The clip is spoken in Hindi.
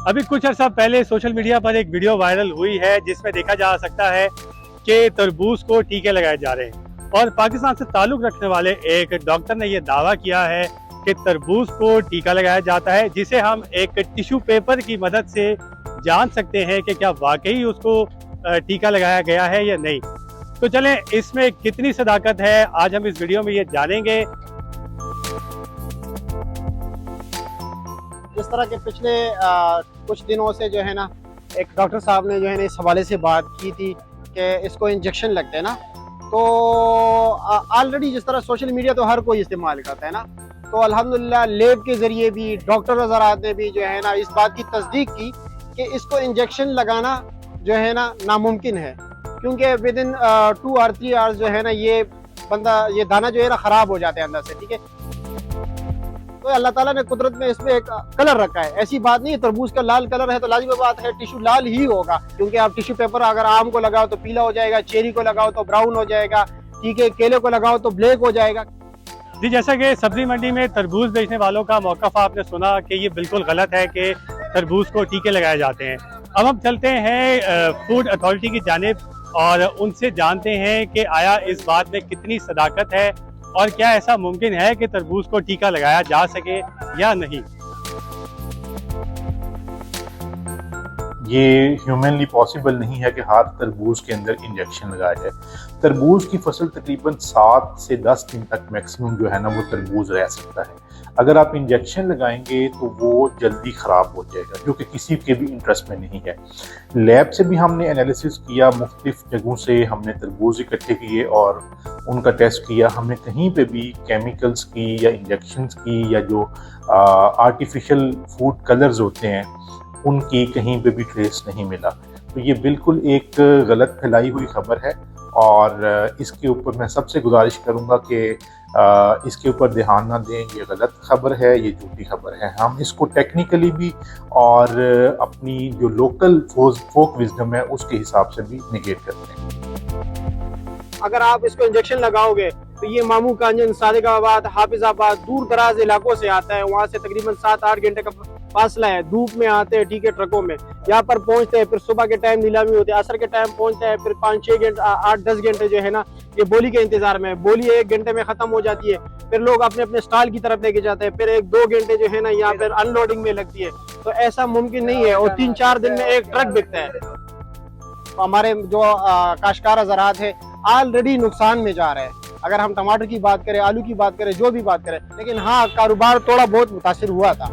अभी कुछ अर्सा पहले सोशल मीडिया पर एक वीडियो वायरल हुई है जिसमें देखा जा सकता है कि तरबूज को टीके लगाए जा रहे हैं और पाकिस्तान से ताल्लुक रखने वाले एक डॉक्टर ने यह दावा किया है कि तरबूज को टीका लगाया जाता है, जिसे हम एक टिश्यू पेपर की मदद से जान सकते हैं कि क्या वाकई उसको टीका लगाया गया है या नहीं। तो चलें, इसमें कितनी सदाकत है आज हम इस वीडियो में ये जानेंगे। इस तरह के पिछले कुछ दिनों से जो है ना, एक डॉक्टर साहब ने जो है ना इस हवाले से बात की थी कि इसको इंजेक्शन लगते हैं ना, तो ऑलरेडी जिस तरह सोशल मीडिया तो हर कोई इस्तेमाल करता है ना, तो अल्हम्दुलिल्लाह लेब के ज़रिए भी डॉक्टर हज़रात ने भी जो है ना इस बात की तस्दीक की कि इसको इंजेक्शन लगाना जो है ना नामुमकिन है, क्योंकि विद इन 2 और 3 आवर्स जो है ना ये दाना जो है ना ख़राब हो जाता है अंदर से। ठीक है, तो अल्लाह ताला ने कुदरत में इसमें एक कलर रखा है। ऐसी बात नहीं है तरबूज का लाल कलर है तो लाजिमी बात है टिश्यू लाल ही होगा, क्योंकि आप टिश्यू पेपर अगर आम को लगाओ तो पीला हो जाएगा, चेरी को लगाओ तो ब्राउन हो जाएगा, ठीक है, केले को लगाओ तो ब्लैक हो जाएगा। जी, जैसा कि सब्जी मंडी में तरबूज बेचने वालों का मौक़िफ़ आपने सुना कि ये बिल्कुल गलत है कि तरबूज को टीके लगाए जाते हैं। अब हम चलते हैं फूड अथॉरिटी की जानिब और उनसे जानते हैं कि आया इस बात में कितनी सदाकत है और क्या ऐसा मुमकिन है कि तरबूज को टीका लगाया जा सके या नहीं। ये ह्यूमनली पॉसिबल नहीं है कि हाथ तरबूज के अंदर इंजेक्शन लगाया जाए। तरबूज की फसल तकरीबन 7 से 10 दिन तक मैक्सिमम जो है ना वो तरबूज रह सकता है। अगर आप इंजेक्शन लगाएंगे तो वो जल्दी ख़राब हो जाएगा, जो कि किसी के भी इंटरेस्ट में नहीं है। लैब से भी हमने एनालिसिस किया, मुख्तलिफ जगहों से हमने तरबूज इकट्ठे किए और उनका टेस्ट किया। हमें कहीं पे भी केमिकल्स की या इंजेक्शंस की या जो आर्टिफिशियल फूड कलर्स होते हैं उनकी कहीं पे भी ट्रेस नहीं मिला। तो ये बिल्कुल एक गलत फैलाई हुई खबर है और इसके ऊपर मैं सबसे गुजारिश करूँगा कि इसके ऊपर ध्यान ना दें। ये गलत खबर है, ये झूठी खबर है। हम इसको टेक्निकली भी और अपनी जो लोकल फोक विजडम है उसके हिसाब से भी निगेट करते हैं। अगर आप इसको इंजेक्शन लगाओगे तो ये मामू कांजन, सादिकाबाद, हाफिजाबाद दूर दराज इलाकों से आता है, वहाँ से तकरीबन 7-8 घंटे का फासला है। धूप में आते हैं, ठीक है, ट्रकों में यहाँ पर पहुँचते हैं, फिर सुबह के टाइम नीलामी होती है, असर के टाइम पहुँचते हैं, फिर 5-6 घंटे 8-10 घंटे जो है ना ये बोली के इंतजार में। बोली 1 घंटे में खत्म हो जाती है, फिर लोग अपने अपने स्टॉल की तरफ लेके जाते हैं, फिर 1-2 घंटे जो है ना यहाँ पर अनलोडिंग में लगती है। तो ऐसा मुमकिन नहीं है और 3-4 दिन में एक ट्रक बिकता है। तो हमारे जो काश्तकार हज़रात है ऑलरेडी नुकसान में जा रहे हैं। अगर हम टमाटर की बात करें, आलू की बात करें, जो भी बात करें, लेकिन हाँ कारोबार थोड़ा बहुत मुतासिर हुआ था।